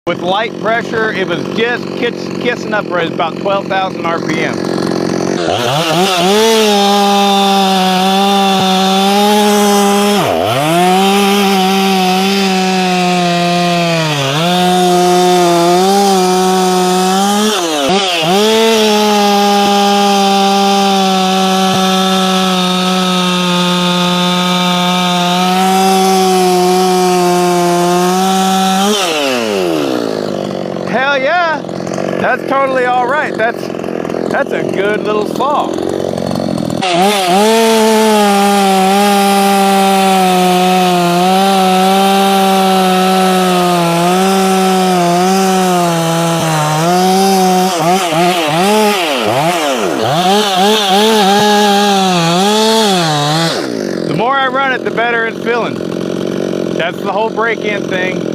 With light pressure, it was just kissing up right at about 12,000 RPM. Hell yeah, that's totally all right. That's a good little saw. The more I run it, the better it's feeling. That's the whole break-in thing.